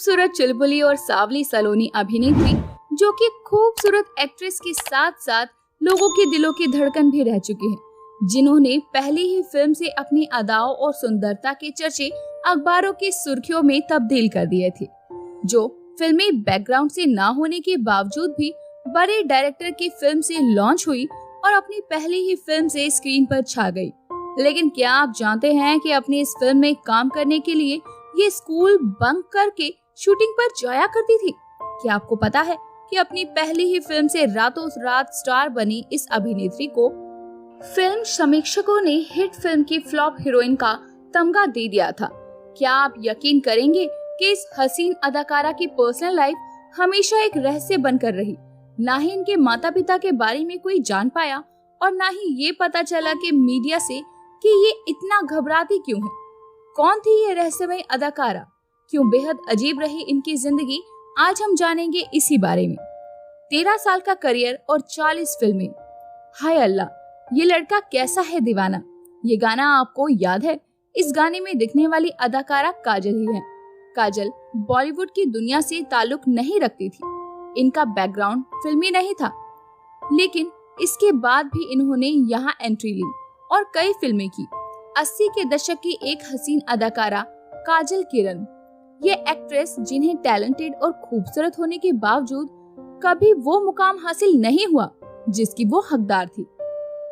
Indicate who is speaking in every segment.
Speaker 1: खूबसूरत चुलबुली और सावली सलोनी अभिनेत्री जो कि खूबसूरत एक्ट्रेस के साथ साथ लोगों के दिलों की धड़कन भी रह चुकी हैं, जिन्होंने पहली ही फिल्म से अपनी अदाओं और सुंदरता के चर्चे अखबारों की सुर्खियों में तब्दील कर दिए थे, जो फिल्मी बैकग्राउंड से ना होने के बावजूद भी बड़े डायरेक्टर की फिल्म से लॉन्च हुई और अपनी पहली ही फिल्म से स्क्रीन पर छा गई। लेकिन क्या आप जानते हैं कि अपनी इस फिल्म में काम करने के लिए ये स्कूल बंक करके शूटिंग पर जाया करती थी? क्या आपको पता है कि अपनी पहली ही फिल्म से रातों रात स्टार बनी इस अभिनेत्री को फिल्म समीक्षकों ने हिट फिल्म की फ्लॉप हीरोइन का तमगा दे दिया था। क्या आप यकीन करेंगे कि इस हसीन अदाकारा की पर्सनल लाइफ हमेशा एक रहस्य बनकर रही। ना ही इनके माता पिता के बारे में कोई जान पाया और ना ही ये पता चला कि मीडिया से कि ये इतना घबराती क्यों है। कौन थी ये रहस्यमय अदाकारा, क्यों बेहद अजीब रही इनकी जिंदगी, आज हम जानेंगे इसी बारे में। 13 साल का करियर और 40 फिल्में। हाय अल्लाह, ये लड़का कैसा है दीवाना। ये गाना आपको याद है? इस गाने में दिखने वाली अदाकारा काजल ही है। काजल बॉलीवुड की दुनिया से ताल्लुक नहीं रखती थी। इनका बैकग्राउंड फिल्मी नहीं था, लेकिन इसके बाद भी इन्होंने यहाँ एंट्री ली और कई फिल्में की। 80 के दशक की एक हसीन अदाकारा काजल किरण, ये एक्ट्रेस जिन्हें टैलेंटेड और खूबसूरत होने के बावजूद कभी वो मुकाम हासिल नहीं हुआ जिसकी वो हकदार थी।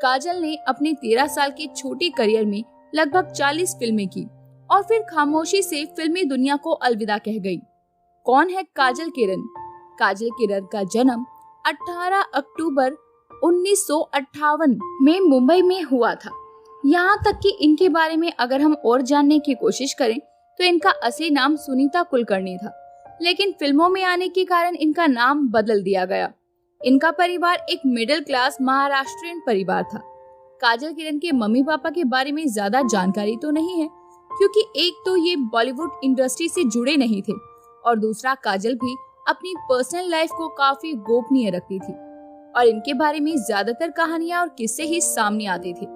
Speaker 1: काजल ने अपने 13 साल के छोटे करियर में लगभग 40 फिल्में की और फिर खामोशी से फिल्मी दुनिया को अलविदा कह गई। कौन है काजल किरण? काजल किरण का जन्म 18 अक्टूबर 1958 में मुंबई में हुआ था। यहाँ तक कि इनके बारे में अगर हम और जानने की कोशिश करें तो इनका असली नाम सुनीता कुलकर्णी था, लेकिन फिल्मों में आने के कारण इनका नाम बदल दिया गया। इनका परिवार एक मिडिल क्लास महाराष्ट्रियन परिवार था। काजल किरण के मम्मी पापा के बारे में ज्यादा जानकारी तो नहीं है, क्योंकि एक तो ये बॉलीवुड इंडस्ट्री से जुड़े नहीं थे और दूसरा काजल भी अपनी पर्सनल लाइफ को काफी गोपनीय रखती थी और इनके बारे में ज्यादातर कहानियां और किस्से ही सामने आते थे।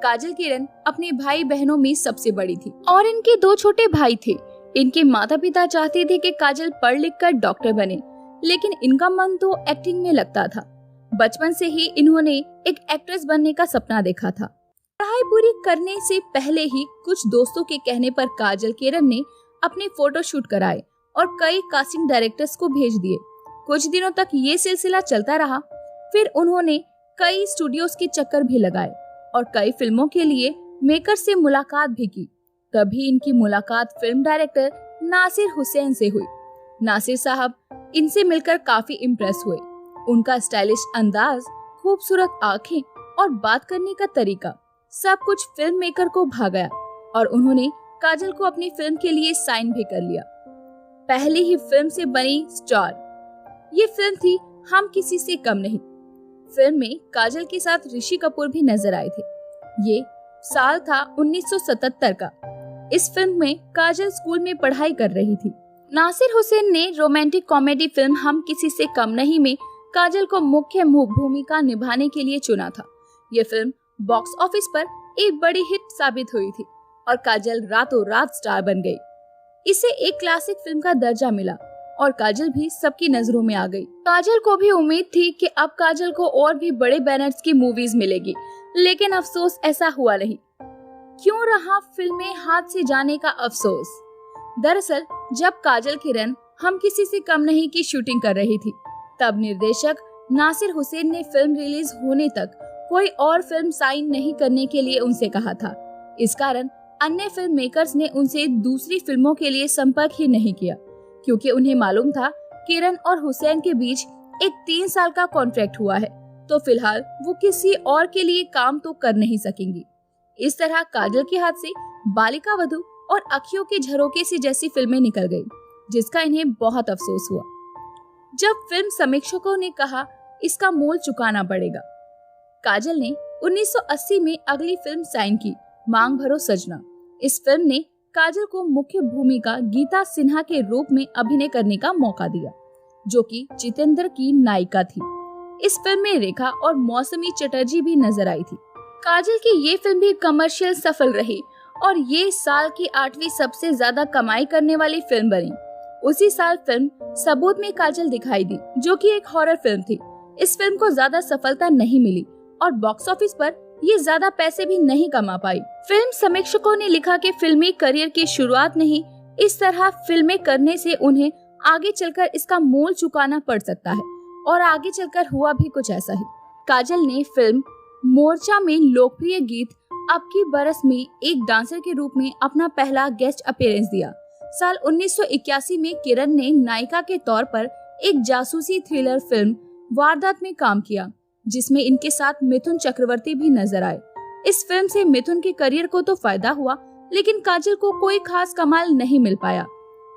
Speaker 1: काजल किरण अपने भाई बहनों में सबसे बड़ी थी और इनके 2 छोटे भाई थे। इनके माता पिता चाहते थे कि काजल पढ़ लिख कर डॉक्टर बने, लेकिन इनका मन तो एक्टिंग में लगता था। बचपन से ही इन्होंने एक एक्ट्रेस बनने का सपना देखा था। पढ़ाई पूरी करने से पहले ही कुछ दोस्तों के कहने पर काजल किरण ने अपने फोटो शूट कराए और कई कास्टिंग डायरेक्टर्स को भेज दिए। कुछ दिनों तक ये सिलसिला चलता रहा। फिर उन्होंने कई स्टूडियोज के चक्कर भी लगाए और कई फिल्मों के लिए मेकर से मुलाकात भी की। तभी इनकी मुलाकात फिल्म डायरेक्टर नासिर हुसैन से हुई। नासिर साहब इनसे मिलकर काफी इम्प्रेस हुए। उनका स्टाइलिश अंदाज, खूबसूरत आंखें और बात करने का तरीका सब कुछ फिल्म मेकर को भा गया और उन्होंने काजल को अपनी फिल्म के लिए साइन भी कर लिया। पहली ही फिल्म से बनी स्टार। ये फिल्म थी हम किसी से कम नहीं। फिल्म में काजल के साथ ऋषि कपूर भी नजर आए थे। ये साल था 1977 का। इस फिल्म में काजल स्कूल में पढ़ाई कर रही थी। नासिर हुसैन ने रोमांटिक कॉमेडी फिल्म हम किसी से कम नहीं में काजल को मुख्य भूमिका निभाने के लिए चुना था। ये फिल्म बॉक्स ऑफिस पर एक बड़ी हिट साबित हुई थी और काजल रातों रात स्टार बन गई। इसे एक क्लासिक फिल्म का दर्जा मिला और काजल भी सबकी नजरों में आ गई। काजल को भी उम्मीद थी कि अब काजल को और भी बड़े बैनर्स की मूवीज मिलेगी, लेकिन अफसोस ऐसा हुआ नहीं। क्यों रहा फिल्में हाथ से जाने का अफसोस? दरअसल जब काजल किरण हम किसी से कम नहीं की शूटिंग कर रही थी, तब निर्देशक नासिर हुसैन ने फिल्म रिलीज होने तक कोई और फिल्म साइन नहीं करने के लिए उनसे कहा था। इस कारण अन्य फिल्म मेकर्स ने उनसे दूसरी फिल्मों के लिए संपर्क ही नहीं किया, क्योंकि उन्हें मालूम था किरण और हुसैन के बीच एक 3 साल का कॉन्ट्रैक्ट हुआ है, तो फिलहाल वो किसी और के लिए काम तो कर नहीं सकेंगी। इस तरह काजल के हाथ से बालिका वधू और अखियों के झरोके से जैसी फिल्में निकल गई, जिसका इन्हें बहुत अफसोस हुआ। जब फिल्म समीक्षकों ने कहा इसका मोल चुकाना पड़ेगा, काजल ने 1980 में अगली फिल्म साइन की, मांग भरो सजना। इस फिल्म ने काजल को मुख्य भूमिका गीता सिन्हा के रूप में अभिनय करने का मौका दिया, जो कि जितेंद्र की नायिका थी। इस फिल्म में रेखा और मौसमी चटर्जी भी नजर आई थी। काजल की ये फिल्म भी कमर्शियल सफल रही और ये साल की 8वीं सबसे ज्यादा कमाई करने वाली फिल्म बनी। उसी साल फिल्म सबूत में काजल दिखाई दी, जो कि एक हॉरर फिल्म थी। इस फिल्म को ज्यादा सफलता नहीं मिली और बॉक्स ऑफिस पर ये ज्यादा पैसे भी नहीं कमा पाई। फिल्म समीक्षकों ने लिखा कि फिल्मी करियर की शुरुआत नहीं, इस तरह फिल्में करने से उन्हें आगे चलकर इसका मोल चुकाना पड़ सकता है, और आगे चलकर हुआ भी कुछ ऐसा ही। काजल ने फिल्म मोर्चा में लोकप्रिय गीत अब की बरस में एक डांसर के रूप में अपना पहला गेस्ट अपीयरेंस दिया। साल 1981 में किरण ने नायिका के तौर पर एक जासूसी थ्रिलर फिल्म वारदात में काम किया, जिसमें इनके साथ मिथुन चक्रवर्ती भी नजर आए। इस फिल्म से मिथुन के करियर को तो फायदा हुआ, लेकिन काजल को कोई खास कमाल नहीं मिल पाया।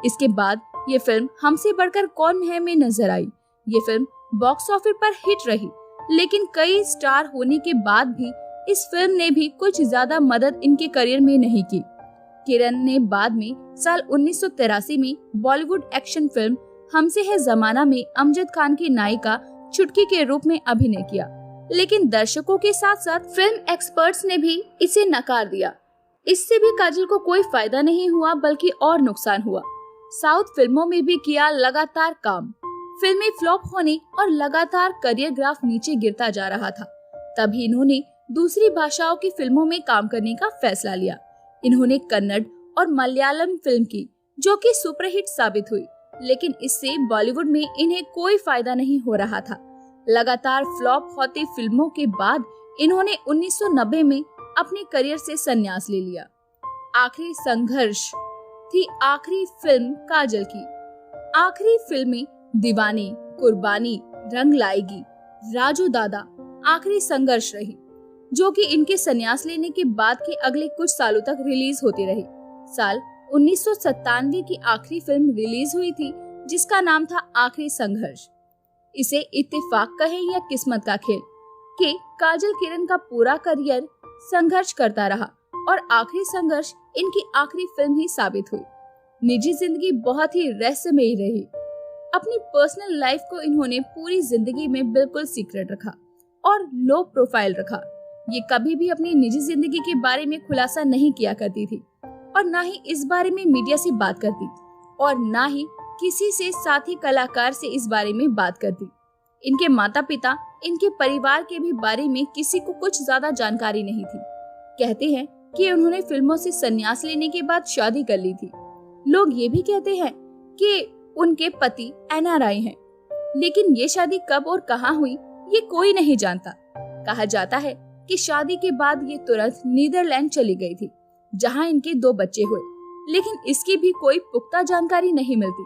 Speaker 1: इसके बाद ये फिल्म हमसे बढ़कर कौन है में नजर आई। ये फिल्म बॉक्स ऑफिस पर हिट रही, लेकिन कई स्टार होने के बाद भी इस फिल्म ने भी कुछ ज्यादा मदद इनके करियर में नहीं की। किरण ने बाद में साल 1983 में बॉलीवुड एक्शन फिल्म हमसे है जमाना में अमजद खान की नायिका चुटकी के रूप में अभिनय किया, लेकिन दर्शकों के साथ साथ फिल्म एक्सपर्ट्स ने भी इसे नकार दिया। इससे भी काजल को कोई फायदा नहीं हुआ, बल्कि और नुकसान हुआ। साउथ फिल्मों में भी किया लगातार काम। फिल्में फ्लॉप होने और लगातार करियर ग्राफ नीचे गिरता जा रहा था। तभी इन्होंने दूसरी भाषाओं की फिल्मों में काम करने का फैसला लिया। इन्होंने कन्नड़ और मलयालम फिल्म की, जो कि सुपरहिट साबित हुई, लेकिन इससे बॉलीवुड में इन्हें कोई फायदा नहीं हो रहा था। लगातार फ्लॉप होती फिल्मों के बाद इन्होंने 1990 में अपने करियर से संन्यास ले लिया। आखिरी संघर्ष थी आखिरी फिल्म काजल की। आखिरी फिल्में दीवानी, कुर्बानी, रंग लाएगी, राजू दादा आखिरी संघर्ष रही, जो कि इनके संन्यास लेने के बाद के अगले कुछ सालों तक रिलीज होती रही। साल 1997 की आखिरी फिल्म रिलीज हुई थी, जिसका नाम था आखिरी संघर्ष। इसे इत्तेफाक कहे या किस्मत का खेल कि काजल किरण का पूरा करियर संघर्ष करता रहा और आखिरी संघर्ष इनकी आखिरी फिल्म ही साबित हुई। निजी जिंदगी बहुत ही रहस्यमयी रही। अपनी पर्सनल लाइफ को इन्होंने पूरी जिंदगी में बिल्कुल सीक्रेट रखा और लो प्रोफाइल रखा। ये कभी भी अपनी निजी जिंदगी के बारे में खुलासा नहीं किया करती थी और ना ही इस बारे में मीडिया से बात करती और ना ही किसी से साथी कलाकार से इस बारे में बात करती। इनके माता पिता, इनके परिवार के भी बारे में किसी को कुछ ज्यादा जानकारी नहीं थी। कहते हैं कि उन्होंने फिल्मों से संन्यास लेने के बाद शादी कर ली थी। लोग ये भी कहते हैं कि उनके पति NRI हैं, लेकिन ये शादी कब और कहां हुई ये कोई नहीं जानता। कहा जाता है कि शादी के बाद ये तुरंत नीदरलैंड चली गई थी, जहां इनके 2 बच्चे हुए, लेकिन इसकी भी कोई पुख्ता जानकारी नहीं मिलती।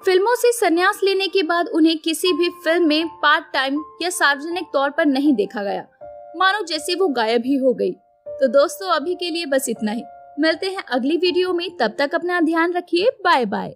Speaker 1: फिल्मों से संन्यास लेने के बाद उन्हें किसी भी फिल्म में पार्ट टाइम या सार्वजनिक तौर पर नहीं देखा गया, मानो जैसे वो गायब ही हो गई। तो दोस्तों, अभी के लिए बस इतना ही। मिलते हैं अगली वीडियो में, तब तक अपना ध्यान रखिए। Bye bye.